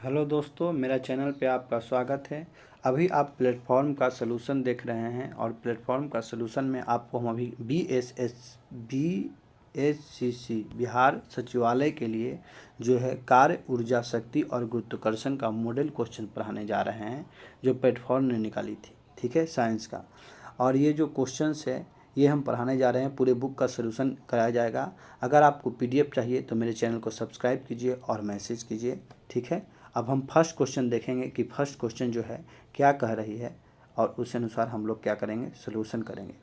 Hello दोस्तों, मेरा channel पे आपका स्वागत है। अभी आप प्लेटफॉर्म का सलूशन देख रहे हैं और प्लेटफॉर्म का सलूशन में आपको हम अभी BSCC बिहार सचिवालय के लिए जो है कार्य, ऊर्जा, शक्ति और गुरुत्वाकर्षण का मॉडल क्वेश्चन पढ़ाने जा रहे हैं जो प्लेटफॉर्म ने निकाली थी। ठीक है, साइंस का। और ये जो क्वेश्चंस है ये हम पढ़ाने जा रहे हैं, पूरे बुक का सलूशन कराया जाएगा। अगर आपको PDF चाहिए तो मेरे चैनल को सब्सक्राइब कीजिए और मैसेज कीजिए। ठीक है, अब हम फर्स्ट क्वेश्चन देखेंगे कि फर्स्ट क्वेश्चन जो है क्या कह रही है और उस अनुसार हम लोग क्या करेंगे, सलूशन करेंगे।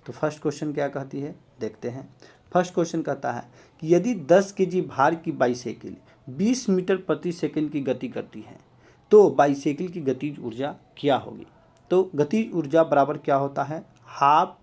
तो फर्स्ट क्वेश्चन क्या कहती है, देखते हैं। फर्स्ट क्वेश्चन कहता है कि यदि 10 kg भार की बाईसाइकिल 20 मीटर प्रति सेकंड की गति करती है तो बाईसाइकिल की गतिज ऊर्जा क्या होगी। तो गतिज ऊर्जा बराबर क्या होता है, हाफ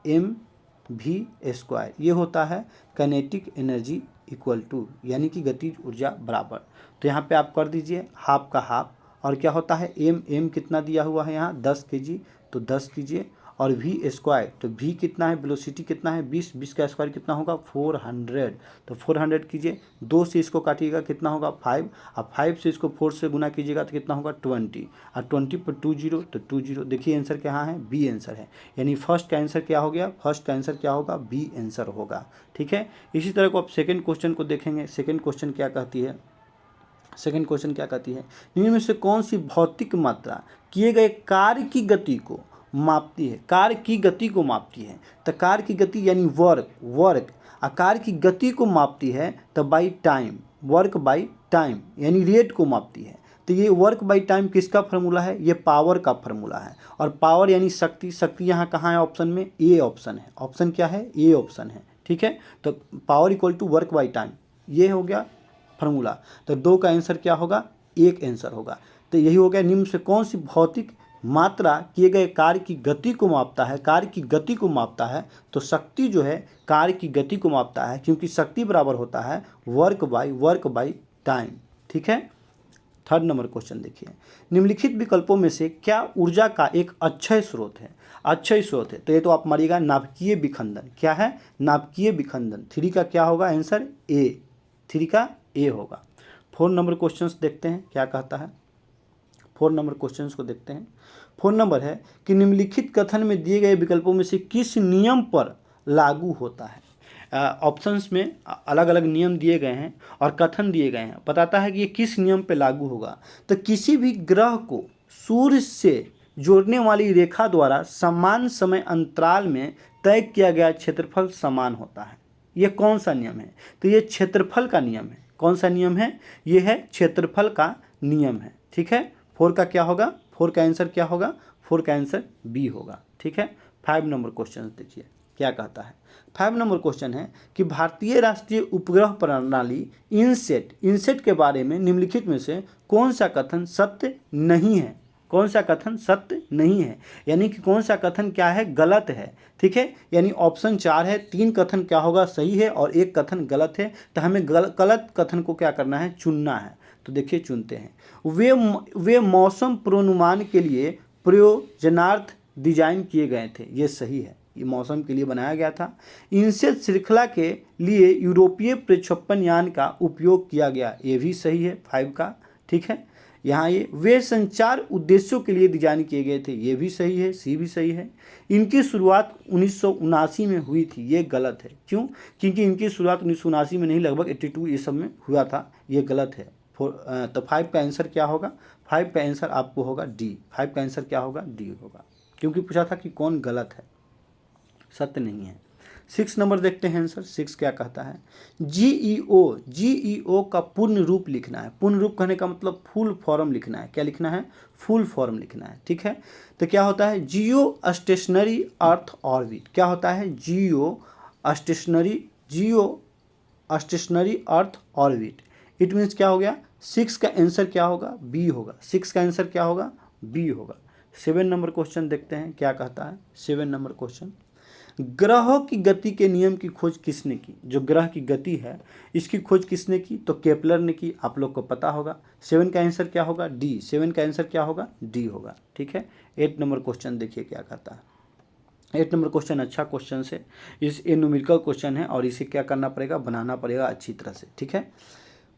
mv²। ये होता है काइनेटिक एनर्जी इक्वल टू, यानी कि गतिज ऊर्जा बराबर। तो यहाँ पे आप कर दीजिए हाफ का हाफ, और क्या होता है m कितना दिया हुआ है यहाँ 10 kg, तो 10 कीजिए, और v², तो v कितना है, वेलोसिटी कितना है 20 का स्क्वायर कितना होगा 400, तो 400 कीजिए, 2 से इसको काटिएगा कितना होगा 5, और 5 से इसको 4 से गुना कीजिएगा तो कितना होगा 20, और 20 पर 2 0 तो 2 0। देखिए आंसर क्या है, बी आंसर है, यानी फर्स्ट का आंसर क्या हो गया, फर्स्ट का आंसर क्या होगा, बी आंसर होगा। ठीक है, इसी तरह को आप सेकेंड क्वेश्चन को देखेंगे। सेकेंड क्वेश्चन क्या कहती है, सेकेंड क्वेश्चन क्या कहती है, निम्न में से कौन सी भौतिक मात्रा किए गए कार्य की गति को मापती है, कार्य की गति को मापती है। तो कार्य की गति यानी वर्क कार्य की गति को मापती है, तो by time, work by time यानी रेट को मापती है। तो ये वर्क बाई टाइम किसका फार्मूला है, ये पावर का फार्मूला है। और पावर यानी शक्ति, शक्ति यहाँ कहाँ है, ऑप्शन में ए ऑप्शन है, ऑप्शन क्या है, ए ऑप्शन है। ठीक है, तो power equal to work by time, ये हो गया फार्मूला। तो 2 का आंसर क्या होगा, 1 आंसर होगा। तो यही हो गया, निम्न से कौन सी भौतिक मात्रा किए गए कार्य की गति को मापता है, कार्य की गति को मापता है। तो शक्ति जो है कार्य की गति को मापता है, क्योंकि शक्ति बराबर होता है वर्क बाई टाइम। ठीक है, थर्ड नंबर क्वेश्चन देखिए, निम्नलिखित विकल्पों में से क्या ऊर्जा का एक अक्षय स्रोत है, अक्षय स्रोत है। तो ये तो आप मारिएगा नाभिकीय विखंडन, क्या है, नाभिकीय विखंडन। 3 का क्या होगा आंसर, ए, 3 का ए होगा। 4 नंबर क्वेश्चन देखते हैं क्या कहता है, 4 नंबर क्वेश्चन को देखते हैं। 4 नंबर है कि निम्नलिखित कथन में दिए गए विकल्पों में से किस नियम पर लागू होता है। ऑप्शंस में अलग अलग नियम दिए गए हैं और कथन दिए गए हैं, बताता है कि ये किस नियम पे लागू होगा। तो किसी भी ग्रह को सूर्य से जोड़ने वाली रेखा द्वारा समान समय अंतराल में तय किया गया क्षेत्रफल समान होता है। ये कौन सा नियम है, तो ये क्षेत्रफल का नियम है। कौन सा नियम है, ये है क्षेत्रफल का नियम है। ठीक है, 4 का क्या होगा, 4 का आंसर क्या होगा, 4 का आंसर बी होगा। ठीक है, 5 नंबर क्वेश्चन देखिए क्या कहता है। 5 नंबर क्वेश्चन है कि भारतीय राष्ट्रीय उपग्रह प्रणाली इनसेट के बारे में निम्नलिखित में से कौन सा कथन सत्य नहीं है, कौन सा कथन सत्य नहीं है, यानी कि कौन सा कथन क्या है, गलत है। ठीक है, यानी ऑप्शन 4 है, 3 कथन क्या होगा, सही है, और 1 कथन गलत है। तो हमें गलत कथन को क्या करना है, चुनना है। तो देखिए चुनते हैं, वे मौसम पूर्वानुमान के लिए प्रयोजनार्थ डिजाइन किए गए थे, ये सही है, ये मौसम के लिए बनाया गया था। इनसे श्रृंखला के लिए यूरोपीय प्रक्षेपण यान का उपयोग किया गया, ये भी सही है 5 का। ठीक है, यहाँ ये वे संचार उद्देश्यों के लिए डिजाइन किए गए थे, ये भी सही है, सी भी सही है। इनकी शुरुआत 1979 में हुई थी, ये गलत है। क्यों, क्योंकि इनकी शुरुआत 1979 में नहीं, लगभग 82 ये सब में हुआ था, ये गलत है। तो 5 का आंसर क्या होगा, 5 का आंसर आपको होगा डी, 5 का आंसर क्या होगा, डी होगा, क्योंकि पूछा था कि कौन गलत है, सत्य नहीं है। 6 नंबर देखते हैं आंसर, 6 क्या कहता है, जीईओ का पूर्ण रूप लिखना है। पूर्ण रूप कहने का मतलब फुल फॉर्म लिखना है, क्या लिखना है, फुल फॉर्म लिखना है। ठीक है, तो क्या होता है, जियो स्टेशनरी अर्थ ऑर्बिट, क्या होता है, जियो stationery earth orbit. It means क्या हो गया, 6 का आंसर क्या होगा, बी होगा, 6 का आंसर क्या होगा, बी होगा। 7 नंबर क्वेश्चन देखते हैं क्या कहता है। 7 नंबर क्वेश्चन, ग्रहों की गति के नियम की खोज किसने की। जो ग्रह की गति है इसकी खोज किसने की, तो केपलर ने की, आप लोग को पता होगा। 7 का आंसर क्या होगा, डी, 7 का आंसर क्या होगा, डी होगा। ठीक है, 8 नंबर क्वेश्चन देखिए क्या कहता है। 8 नंबर क्वेश्चन अच्छा क्वेश्चन से, ये न्यूमेरिकल क्वेश्चन है और इसे क्या करना पड़ेगा, बनाना पड़ेगा अच्छी तरह से। ठीक है,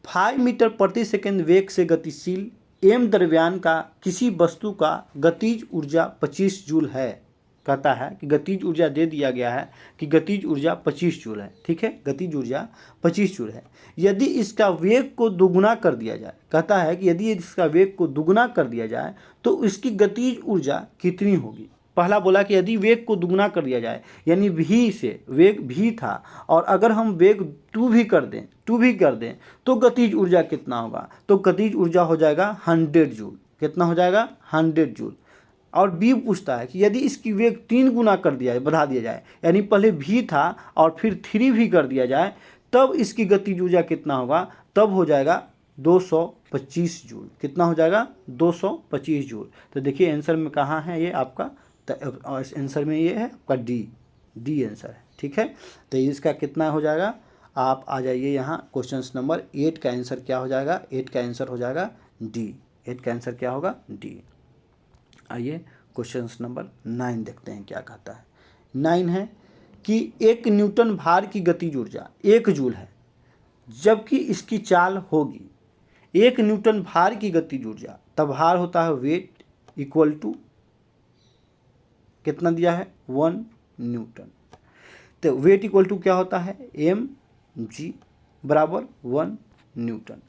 5 मीटर प्रति सेकंड वेग से गतिशील m द्रव्यमान का किसी वस्तु का गतिज ऊर्जा 25 जूल है। कहता है कि गतिज ऊर्जा दे दिया गया है कि गतिज ऊर्जा 25 जूल है। ठीक है, गतिज ऊर्जा 25 जूल है। यदि इसका वेग को दोगुना कर दिया जाए, कहता है कि यदि इसका वेग को दुगुना कर दिया जाए तो इसकी गतिज ऊर्जा कितनी होगी। पहला बोला कि यदि वेग को दुगुना कर दिया जाए, यानी v से वेग v था और अगर हम वेग 2 भी कर दें तो गतिज ऊर्जा कितना होगा। तो गतिज ऊर्जा हो जाएगा 100 जूल। कितना हो जाएगा? 100 जूल। और बी पूछता है कि यदि इसकी वेग 3 गुना कर दिया जाए, बढ़ा दिया जाए, यानी पहले v था और फिर 3 भी कर दिया जाए, तब इसकी गतिज ऊर्जा कितना होगा। तब हो जाएगा 225 जूल। कितना हो जाएगा? 225 जूल। तो देखिए आंसर में कहाँ है ये आपका, आंसर में ये है आपका डी आंसर है। ठीक है, तो इसका कितना हो जाएगा, आप आ जाइए यहाँ क्वेश्चन नंबर 8 का आंसर क्या हो जाएगा। 8 का आंसर हो जाएगा डी। 8 का आंसर क्या होगा? डी। आइए क्वेश्चन नंबर 9 देखते हैं क्या कहता है। 9 है कि 1 न्यूटन भार की गतिज ऊर्जा 1 जूल है जबकि इसकी चाल होगी। 1 न्यूटन भार की गतिज ऊर्जा, तब भार होता है वेट इक्वल टू कितना दिया है 1 न्यूटन। तो वेट इक्वल टू क्या होता है mg बराबर 1 न्यूटन।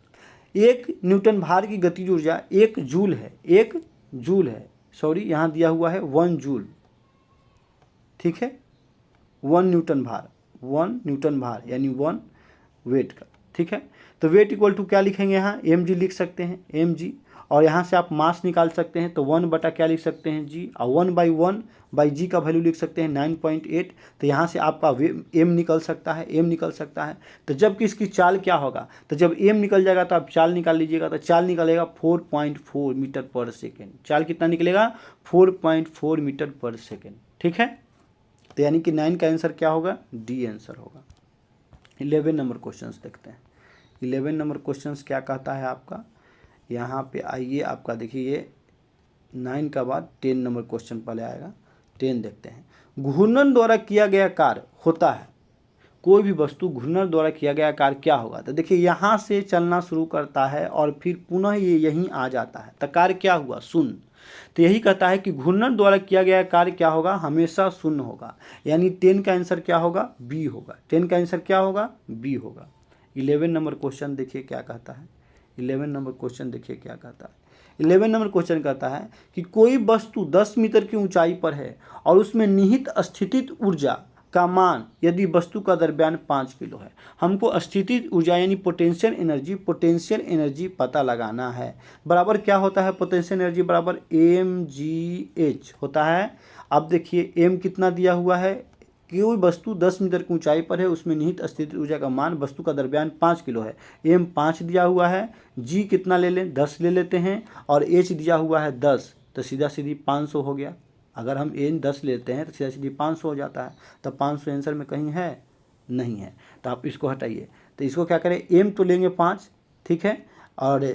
1 न्यूटन भार की गतिज ऊर्जा 1 जूल है। 1 जूल है, सॉरी यहाँ दिया हुआ है 1 जूल। ठीक है, 1 न्यूटन भार, 1 न्यूटन भार यानी 1 वेट का। ठीक है, तो वेट इक्वल टू क्या लिखेंगे यहाँ mg लिख सकते हैं mg, और यहाँ से आप मास निकाल सकते हैं तो 1 बटा क्या लिख सकते हैं g, और 1/1/g का वैल्यू लिख सकते हैं 9.8। तो यहाँ से आपका m निकल सकता है, m निकल सकता है। तो जब कि इसकी चाल क्या होगा, तो जब m निकल जाएगा तो आप चाल निकाल लीजिएगा। तो चाल निकलेगा 4.4 मीटर पर सेकेंड। चाल कितना निकलेगा? 4.4 मीटर पर सेकेंड। ठीक है, तो यानी कि 9 का आंसर क्या होगा? डी आंसर होगा। 11 नंबर क्वेश्चन देखते हैं। 11 नंबर क्वेश्चन क्या कहता है आपका, यहाँ पे आइए आपका देखिए 9 का बाद 10 नंबर क्वेश्चन पहले आएगा। 10 देखते हैं। घूर्णन द्वारा किया गया कार्य होता है। कोई भी वस्तु घूर्णन द्वारा किया गया कार्य क्या होगा। तो देखिए यहाँ से चलना शुरू करता है और फिर पुनः ये यहीं आ जाता है, तो कार्य क्या हुआ? शून्य। तो यही कहता है कि घूर्णन द्वारा किया गया कार्य क्या होगा? हमेशा शून्य होगा। यानी 10 का आंसर क्या होगा? बी होगा। 10 का आंसर क्या होगा? बी होगा। 11 नंबर क्वेश्चन देखिए क्या कहता है। 11 नंबर क्वेश्चन देखिए क्या कहता है। 11 नंबर क्वेश्चन कहता है कि कोई वस्तु 10 मीटर की ऊंचाई पर है और उसमें निहित स्थितिज ऊर्जा का मान यदि वस्तु का द्रव्यमान 5 किलो है। हमको स्थितिज ऊर्जा यानी पोटेंशियल एनर्जी पता लगाना है। बराबर क्या होता है? पोटेंशियल एनर्जी बराबर mgh होता है। अब देखिए m कितना दिया हुआ है, कोई वस्तु 10 मीटर की ऊंचाई पर है, उसमें निहित स्थितिज ऊर्जा का मान वस्तु का द्रव्यमान 5 किलो है। m 5 दिया हुआ है, g कितना ले लें? 10 ले लेते हैं, और h दिया हुआ है 10, तो सीधा सीधी 500 हो गया। अगर हम n 10 लेते हैं तो सीधा सीधी 500 हो जाता है। तो 500 आंसर में कहीं है? नहीं है, तो आप इसको हटाइए। तो इसको क्या करें, m तो लेंगे 5, ठीक है, और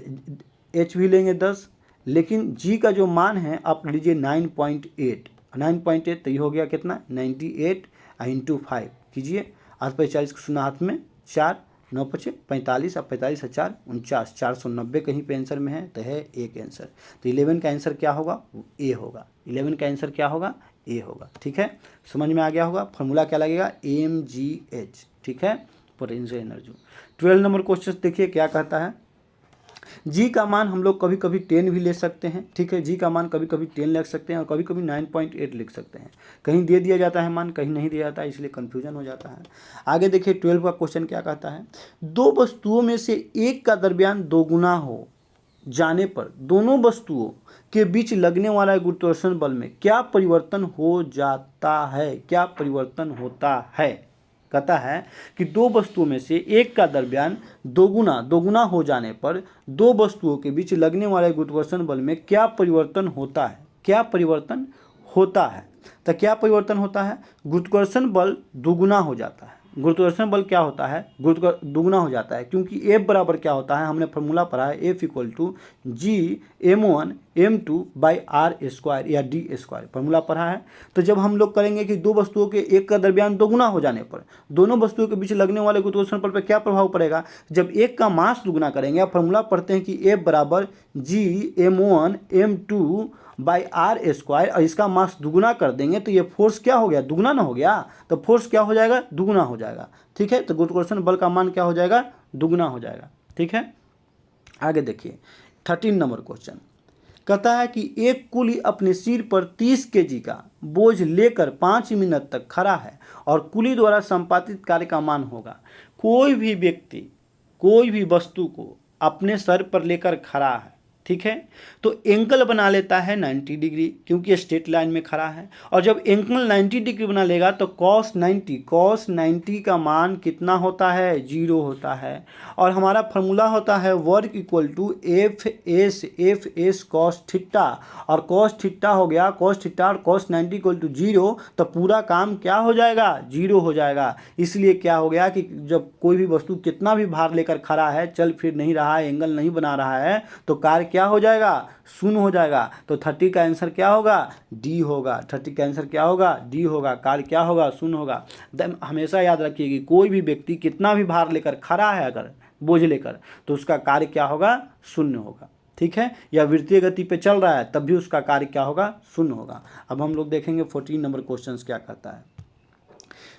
h भी लेंगे 10, लेकिन g का जो मान है आप लीजिए 9.8। 9.8 तो ये हो गया कितना? 98 इंटू 5 कीजिए। 8/40 को शून्य हाथ में 4, 9 × 45, अब 45 और 4 49, 490 कहीं पे आंसर में है, तो है एक आंसर। तो 11 का आंसर क्या होगा? ए होगा। 11 का आंसर क्या होगा? ए होगा। ठीक है, समझ में आ गया होगा। फॉर्मूला क्या लगेगा? mgh। ठीक है, पोटेंशियल एनर्जी। 12 नंबर क्वेश्चन देखिए क्या कहता है। जी का मान हम लोग कभी कभी 10 भी ले सकते हैं। ठीक है, जी का मान कभी कभी 10 लिख सकते हैं और कभी कभी 9.8 लिख सकते हैं। कहीं दे दिया जाता है मान, कहीं नहीं दिया जाता है, इसलिए कन्फ्यूजन हो जाता है। आगे देखिए 12 का क्वेश्चन क्या कहता है। दो वस्तुओं में से एक का द्रव्यमान दोगुना हो जाने पर दोनों वस्तुओं के बीच लगने वाला गुरुत्वाकर्षण बल में क्या परिवर्तन हो जाता है? क्या परिवर्तन होता है? कहता है कि दो वस्तुओं में से एक का द्रव्यमान दोगुना हो जाने पर दो वस्तुओं के बीच लगने वाले गुरुत्वाकर्षण बल में क्या परिवर्तन होता है? क्या परिवर्तन होता है? तो क्या परिवर्तन होता है? गुरुत्वाकर्षण बल दोगुना हो जाता है। गुरुत्वाकर्षण बल क्या होता है, दुगना हो जाता है, क्योंकि F बराबर क्या होता है, हमने फॉर्मूला पढ़ा है F इक्वल टू Gm1m2/r² या d², फॉर्मूला पढ़ा है। तो जब हम लोग करेंगे कि दो वस्तुओं के एक का द्रव्यमान दोगुना हो जाने पर दोनों वस्तुओं के बीच लगने वाले गुरुत्वाकर्षण बल पर क्या प्रभाव पड़ेगा, जब एक का मास दुगना करेंगे, आप फॉर्मूला पढ़ते हैं कि F बराबर Gm1m2/r², और इसका मास दुगुना कर देंगे तो ये फोर्स क्या हो गया, दुगना ना हो गया, तो फोर्स क्या हो जाएगा, दुगुना हो जाएगा। ठीक है, तो गुरुत्वाकर्षण बल का मान क्या हो जाएगा, दुगुना हो जाएगा। ठीक है, आगे देखिए 13 नंबर क्वेश्चन कहता है कि एक कुली अपने सिर पर 30 केजी का बोझ लेकर 5 मिनट तक खड़ा है और कुली द्वारा संपादित कार्य का मान होगा। कोई भी व्यक्ति कोई भी वस्तु को अपने सर पर लेकर खड़ा है, ठीक है, तो एंगल बना लेता है 90 डिग्री, क्योंकि स्ट्रेट लाइन में खड़ा है, और जब एंगल 90 डिग्री बना लेगा तो cos 90 का मान कितना होता है, 0 होता है। और हमारा फॉर्मूला होता है work equal to F S cos theta, और कॉस थीटा हो गया कॉस थीटा और cos 90 इक्वल टू 0, तो पूरा काम क्या हो जाएगा, 0 हो जाएगा। इसलिए क्या हो गया कि जब कोई भी वस्तु कितना भी भार लेकर खड़ा है, चल फिर नहीं रहा है, एंगल नहीं बना रहा है, तो कार्य क्या हो जाएगा, शून्य हो जाएगा। तो 30 का आंसर क्या होगा, डी होगा। 30 का आंसर क्या होगा, डी होगा। कार्य क्या होगा, शून्य होगा। हमेशा याद रखिए कि कोई भी व्यक्ति कितना भी भार लेकर खड़ा है, अगर बोझ लेकर, तो उसका कार्य क्या होगा, शून्य होगा। ठीक है, या वृत्तीय गति पे चल रहा है तब भी उसका कार्य क्या होगा, शून्य होगा। अब हम लोग देखेंगे 14 नंबर क्वेश्चन क्या कहता है।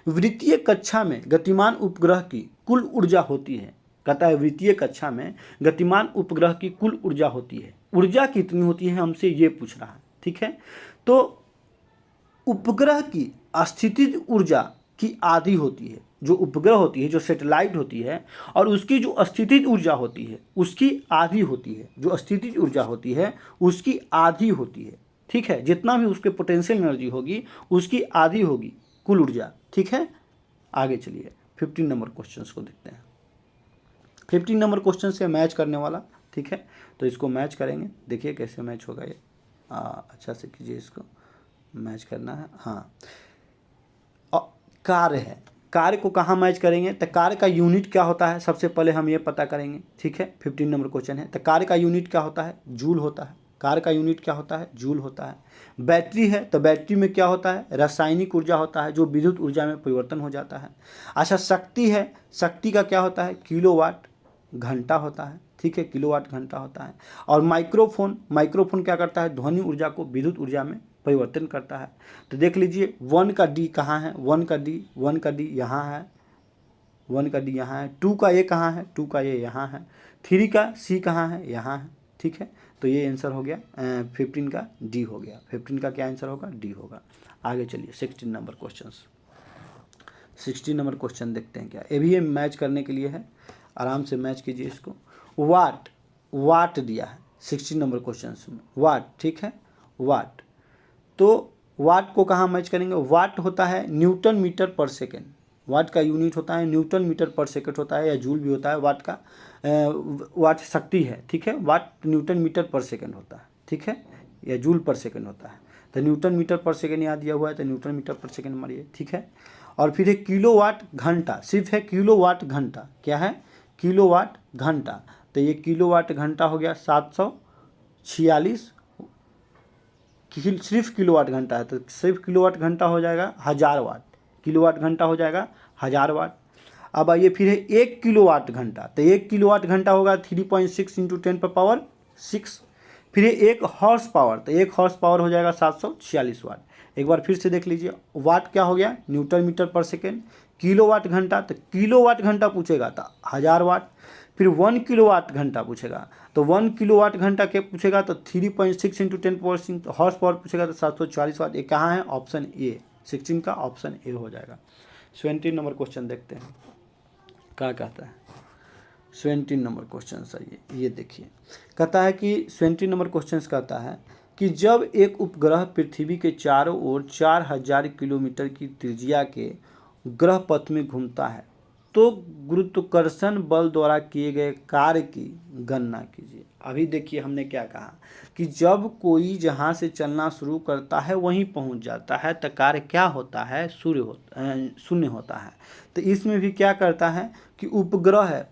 वृत्तीय कक्षा में गतिमान उपग्रह की कुल ऊर्जा होती है, कहता है वृत्तीय कक्षा में गतिमान उपग्रह की कुल ऊर्जा होती है, ऊर्जा कितनी होती है, हमसे ये पूछ रहा है। ठीक है, तो उपग्रह की स्थितिज ऊर्जा की आधी होती है, जो उपग्रह होती है, जो सैटेलाइट होती है, और उसकी जो स्थितिज ऊर्जा होती है उसकी आधी होती है, जो स्थितिज ऊर्जा होती है उसकी आधी होती है। ठीक है, जितना भी उसके पोटेंशियल एनर्जी होगी उसकी आधी होगी कुल ऊर्जा। ठीक है, आगे चलिए 15 नंबर क्वेश्चन को देखते हैं। 15 नंबर क्वेश्चन से मैच करने वाला। ठीक है, तो इसको मैच करेंगे, देखिए कैसे मैच होगा ये। अच्छा से कीजिए, इसको मैच करना है। हाँ, कार्य है, कार्य को कहाँ मैच करेंगे, तो कार्य का यूनिट क्या होता है, सबसे पहले हम ये पता करेंगे। ठीक है, 15 नंबर क्वेश्चन है, तो कार्य का यूनिट क्या होता है, जूल होता है। कार्य का यूनिट क्या होता है, जूल होता है। बैटरी है, तो बैटरी में क्या होता है, रासायनिक ऊर्जा होता है, जो विद्युत ऊर्जा में परिवर्तन हो जाता है। अच्छा, शक्ति है, शक्ति का क्या होता है, किलोवाट घंटा होता है। ठीक है, किलोवाट घंटा होता है। और माइक्रोफोन, माइक्रोफोन क्या करता है, ध्वनि ऊर्जा को विद्युत ऊर्जा में परिवर्तन करता है। तो देख लीजिए 1 का डी कहाँ है, 1 का डी यहाँ है, 1 का डी यहाँ है। 2 का ए कहाँ है, 2 का ए यहाँ है। 3 का सी कहाँ है, यहाँ है। ठीक है, तो ये आंसर हो गया 15 का डी हो गया। 15 का क्या आंसर होगा, डी होगा। आगे चलिए 16 नंबर क्वेश्चन। 16 नंबर क्वेश्चन देखते हैं क्या, ये भी मैच करने के लिए है, आराम से मैच कीजिए इसको। वाट दिया है 16 नंबर क्वेश्चन में, वाट। ठीक है, वाट, तो वाट को कहाँ मैच करेंगे, वाट होता है न्यूटन मीटर पर सेकेंड। वाट का यूनिट होता है न्यूटन मीटर पर सेकेंड होता है, या जूल भी होता है। वाट का वाट शक्ति है। ठीक है, वाट न्यूटन मीटर पर सेकेंड होता है। ठीक है, या जूल पर सेकेंड होता है। तो न्यूटन मीटर पर सेकेंड यहाँ दिया हुआ है, तो न्यूटन मीटर पर सेकेंड मारिए। ठीक है, और फिर है किलोवाट घंटा, सिर्फ है किलोवाट घंटा। क्या है, किलोवाट घंटा। तो ये किलोवाट घंटा हो गया 746, सिर्फ किलोवाट घंटा है, तो सिर्फ किलोवाट घंटा हो जाएगा 1000 वाट। किलोवाट घंटा हो जाएगा 1000 वाट। अब आइए फिर है 1 किलोवाट घंटा, तो 1 किलोवाट घंटा होगा 3.6 × 10⁻6। फिर है 1 हॉर्स पावर, तो 1 हॉर्स पावर हो जाएगा 746 वाट। एक बार फिर से देख लीजिए, वाट क्या हो गया, न्यूटन मीटर पर सेकेंड। किलोवाट घंटा, तो किलोवाट घंटा पूछेगा तो 1000 वाट। फिर 1 किलोवाट घंटा पूछेगा, तो 1 किलोवाट घंटा के पूछेगा तो 3.6 × 10⁻6 हॉर्स पावर पूछेगा तो 740 वाट। ये कहाँ है, ऑप्शन ए, 16 का ऑप्शन ए हो जाएगा। 17 नंबर क्वेश्चन देखते हैं क्या कहता है। 17 नंबर क्वेश्चन सही, ये देखिए, कहता है कि 17 नंबर क्वेश्चन कहता है कि जब एक उपग्रह पृथ्वी के चारों ओर 4000 किलोमीटर की त्रिज्या के ग्रह पथ में घूमता है तो गुरुत्वाकर्षण बल द्वारा किए गए कार्य की गणना कीजिए। अभी देखिए हमने क्या कहा कि जब कोई जहाँ से चलना शुरू करता है वहीं पहुँच जाता है तो कार्य क्या होता है, शून्य होता है। तो इसमें भी क्या करता है कि उपग्रह है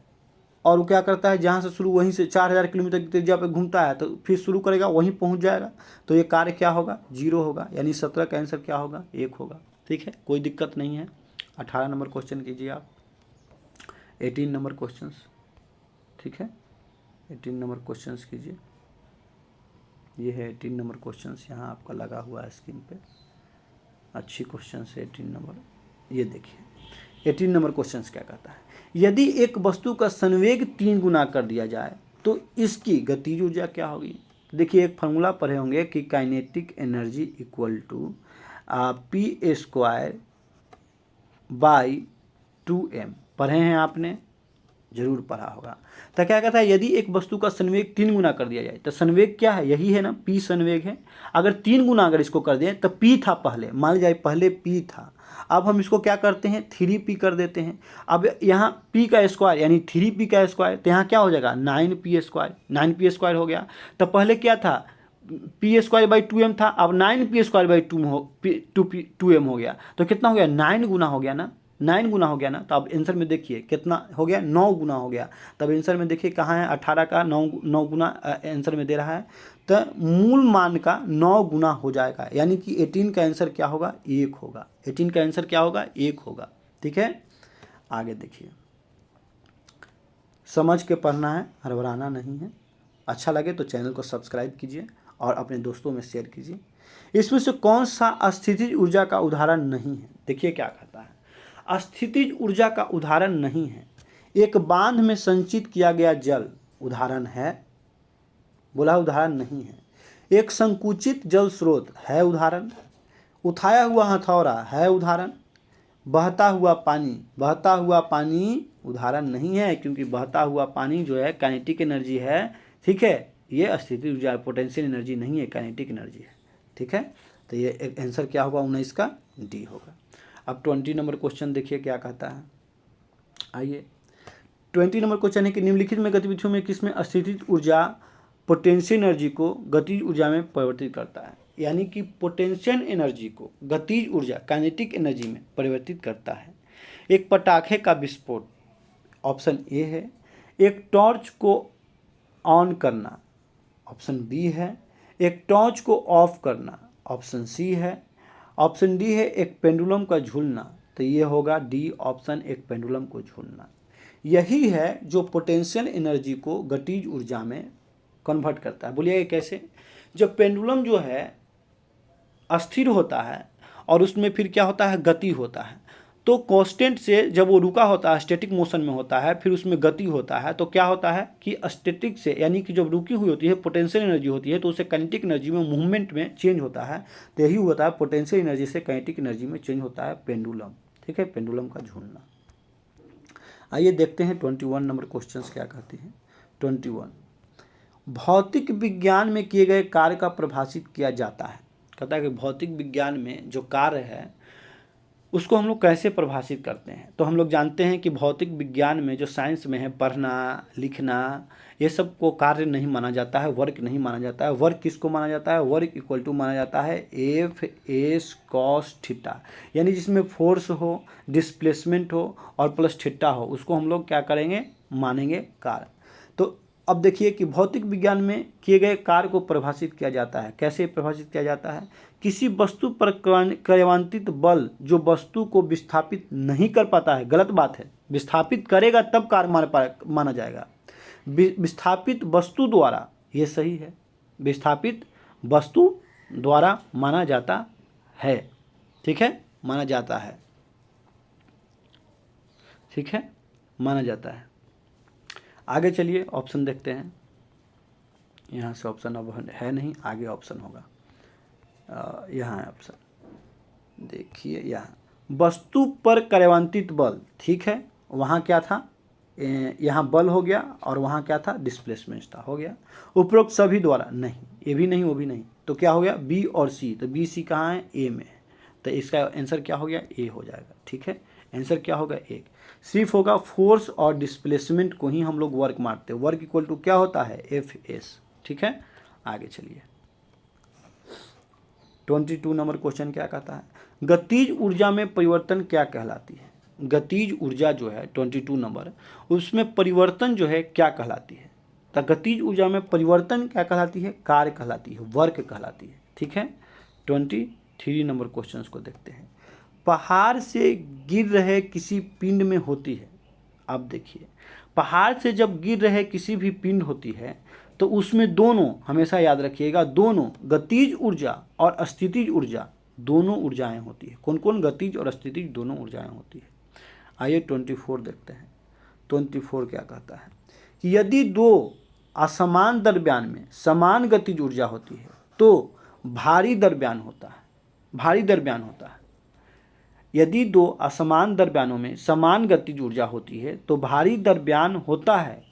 और वो क्या करता है, जहाँ से शुरू वहीं से 4000 किलोमीटर की त्रिज्या पर घूमता है तो फिर शुरू करेगा वहीं पहुँच जाएगा, तो ये कार्य क्या होगा, 0 होगा। यानी 17 का आंसर क्या होगा, 1 होगा। ठीक है, कोई दिक्कत नहीं है। 18 नंबर क्वेश्चन कीजिए आप। 18 नंबर क्वेश्चन, ठीक है, 18 नंबर क्वेश्चन कीजिए। ये है 18 नंबर क्वेश्चन, यहाँ आपका लगा हुआ है स्क्रीन पे। अच्छी क्वेश्चन है 18 नंबर। ये देखिए 18 नंबर क्वेश्चन क्या कहता है, यदि एक वस्तु का संवेग 3 गुना कर दिया जाए तो इसकी गतिज ऊर्जा क्या होगी। देखिए एक फार्मूला पढ़े होंगे कि kinetic energy equal to P² by 2m, पढ़े हैं आपने, जरूर पढ़ा होगा। तो क्या कहता है, यदि एक वस्तु का संवेग 3 गुना कर दिया जाए, तो संवेग क्या है, यही है ना, P संवेग है। अगर 3 गुना अगर इसको कर दें तो P था पहले, मान लीजिए पहले P था, अब हम इसको क्या करते हैं 3P कर देते हैं। अब यहाँ P का स्क्वायर यानी 3P का स्क्वायर, तो यहाँ क्या हो जाएगा 9P², 9P² हो गया। तो पहले क्या था P² बाई 2m था, अब 9P² बाई 2m हो गया, तो कितना हो गया 9 गुना हो गया ना, 9 गुना हो गया ना। तो अब आंसर में देखिए कितना हो गया, 9 गुना हो गया। तब आंसर में देखिए कहाँ है, 18 का 9 गुना आंसर में दे रहा है, तो मूल मान का 9 गुना हो जाएगा। यानी कि 18 का आंसर क्या होगा, 1 होगा। 18 का आंसर क्या होगा, 1 होगा। ठीक है, आगे देखिए, समझ के पढ़ना है, हड़बड़ाना नहीं है। अच्छा लगे तो चैनल को सब्सक्राइब कीजिए और अपने दोस्तों में शेयर कीजिए। इसमें से कौन सा अस्थितिज ऊर्जा का उदाहरण नहीं है। देखिए क्या कहता है, अस्थितिज ऊर्जा का उदाहरण नहीं है। एक बांध में संचित किया गया जल उदाहरण है, बोला उदाहरण नहीं है। एक संकुचित जल स्रोत है उदाहरण। उठाया हुआ हथौड़ा है उदाहरण। बहता हुआ पानी उदाहरण नहीं है, क्योंकि बहता हुआ पानी जो है काइनेटिक एनर्जी है। ठीक है, ये अस्थितिज ऊर्जा पोटेंशियल एनर्जी नहीं है, काइनेटिक एनर्जी है। ठीक है, तो ये आंसर क्या होगा, 19 का डी होगा। अब 20 नंबर क्वेश्चन देखिए क्या कहता है। आइए 20 नंबर क्वेश्चन है कि निम्नलिखित में गतिविधियों में किसमें अस्थितिज ऊर्जा पोटेंशियल एनर्जी को गतिज ऊर्जा में परिवर्तित करता है। यानी कि पोटेंशियल एनर्जी को गतिज ऊर्जा काइनेटिक एनर्जी में परिवर्तित करता है। एक पटाखे का विस्फोट, ऑप्शन ए है। एक टॉर्च को ऑन करना, ऑप्शन बी है। एक टॉर्च को ऑफ करना, ऑप्शन सी है। ऑप्शन डी है एक पेंडुलम का झूलना, तो ये होगा डी ऑप्शन, एक पेंडुलम को झूलना। यही है जो पोटेंशियल एनर्जी को गतिज ऊर्जा में कन्वर्ट करता है। बोलिए कैसे, जब पेंडुलम जो है अस्थिर होता है और उसमें फिर क्या होता है, गति होता है, तो कांस्टेंट से जब वो रुका होता है, स्टैटिक मोशन में होता है, फिर उसमें गति होता है, तो क्या होता है कि स्टैटिक से, यानी कि जब रुकी हुई होती है पोटेंशियल एनर्जी होती है, तो उसे काइनेटिक एनर्जी में मूवमेंट में चेंज होता है। तो यही होता है, पोटेंशियल एनर्जी से काइनेटिक एनर्जी में चेंज होता है पेंडुलम। ठीक है, पेंडुलम का झूलना। आइए देखते हैं 21 नंबर क्वेश्चन क्या कहते हैं। 21, भौतिक विज्ञान में किए गए कार्य का परिभाषित किया जाता है। कहता है कि भौतिक विज्ञान में जो कार्य है उसको हम लोग कैसे परिभाषित करते हैं। तो हम लोग जानते हैं कि भौतिक विज्ञान में जो साइंस में है, पढ़ना लिखना, ये सब को कार्य नहीं माना जाता है, वर्क नहीं माना जाता है। वर्क किसको माना जाता है, वर्क इक्वल टू माना जाता है F/s cos थीटा, यानी जिसमें फोर्स हो, डिस्प्लेसमेंट हो और प्लस थीटा हो, उसको हम लोग क्या करेंगे, मानेंगे कार्य। तो अब देखिए कि भौतिक विज्ञान में किए गए कार्य को परिभाषित किया जाता है। कैसे परिभाषित किया जाता है, किसी वस्तु पर क्रियान्वित बल जो वस्तु को विस्थापित नहीं कर पाता है, गलत बात है, विस्थापित करेगा तब कार्य माना जाएगा। विस्थापित वस्तु द्वारा, ये सही है, विस्थापित वस्तु द्वारा माना जाता है। ठीक है, माना जाता है। ठीक है, माना जाता है। आगे चलिए ऑप्शन देखते हैं। यहाँ से ऑप्शन अब है नहीं, आगे ऑप्शन होगा। यहाँ है ऑप्शन, देखिए यहाँ वस्तु पर क्रियान्वित बल। ठीक है, वहाँ क्या था, यहाँ बल हो गया और वहाँ क्या था, डिस्प्लेसमेंट था, हो गया। उपरोक्त सभी द्वारा, नहीं, ये भी नहीं वो भी नहीं, तो क्या हो गया बी और सी। तो बी सी कहाँ है, ए में, तो इसका आंसर क्या हो गया, ए हो जाएगा। ठीक है, आंसर क्या होगा 1। सिर्फ होगा फोर्स और डिस्प्लेसमेंट को ही हम लोग वर्क मारते हैं। वर्क इक्वल टू क्या होता है Fs। ठीक है, आगे चलिए 22 नंबर क्वेश्चन क्या कहता है, गतिज ऊर्जा में परिवर्तन क्या कहलाती है। गतिज ऊर्जा जो है 22 नंबर, उसमें परिवर्तन जो है क्या कहलाती है। तो गतिज ऊर्जा में परिवर्तन क्या कहलाती है, कार्य कहलाती है, वर्क कहलाती है। ठीक है, 23 नंबर क्वेश्चन को देखते हैं। पहाड़ से गिर रहे किसी पिंड में होती है। अब देखिए, पहाड़ से जब गिर रहे किसी भी पिंड होती है तो उसमें दोनों, हमेशा याद रखिएगा, दोनों गतिज ऊर्जा और स्थितिज ऊर्जा दोनों ऊर्जाएं होती है। कौन कौन, गतिज और स्थितिज दोनों ऊर्जाएं होती है। आइए 24 देखते हैं। 24 क्या कहता है कि यदि दो असमान द्रव्यमान में समान गतिज ऊर्जा होती है तो भारी द्रव्यमान होता है। भारी द्रव्यमान होता है। यदि दो असमान द्रव्यमानों में समान गतिज ऊर्जा होती है तो भारी द्रव्यमान होता है,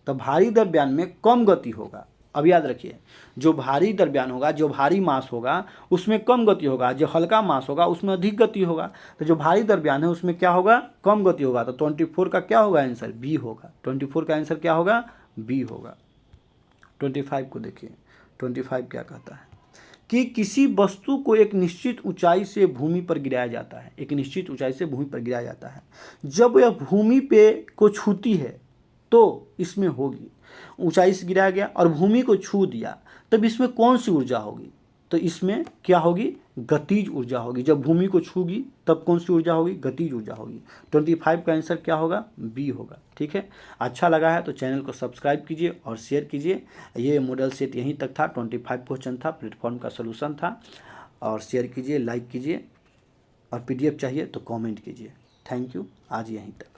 तो भारी द्रव्यमान में कम गति होगा। अब याद रखिए, जो भारी द्रव्यमान होगा, जो भारी मास होगा उसमें कम गति होगा, जो हल्का मास होगा उसमें अधिक गति होगा। तो जो भारी द्रव्यमान है उसमें क्या होगा, कम गति होगा। तो 24 का क्या होगा आंसर, बी होगा। 24 का आंसर क्या होगा, बी होगा। 25 को देखिए, 25 क्या कहता है कि किसी वस्तु को एक निश्चित ऊंचाई से भूमि पर गिराया जाता है। एक निश्चित ऊंचाई से भूमि पर गिराया जाता है। जब यह भूमि पे को छूती है तो इसमें होगी, ऊंचाई से गिराया गया और भूमि को छू दिया, तब इसमें कौन सी ऊर्जा होगी, तो इसमें क्या होगी, गतिज ऊर्जा होगी। जब भूमि को छूगी तब कौन सी ऊर्जा होगी, गतिज ऊर्जा होगी। 25 का आंसर क्या होगा, बी होगा। ठीक है, अच्छा लगा है तो चैनल को सब्सक्राइब कीजिए और शेयर कीजिए। ये मॉडल सेट यहीं तक था, 25 क्वेश्चन था, प्लेटफॉर्म का सोल्यूशन था। और शेयर कीजिए, लाइक कीजिए, और PDF चाहिए तो कमेंट कीजिए। थैंक यू, आज यहीं तक।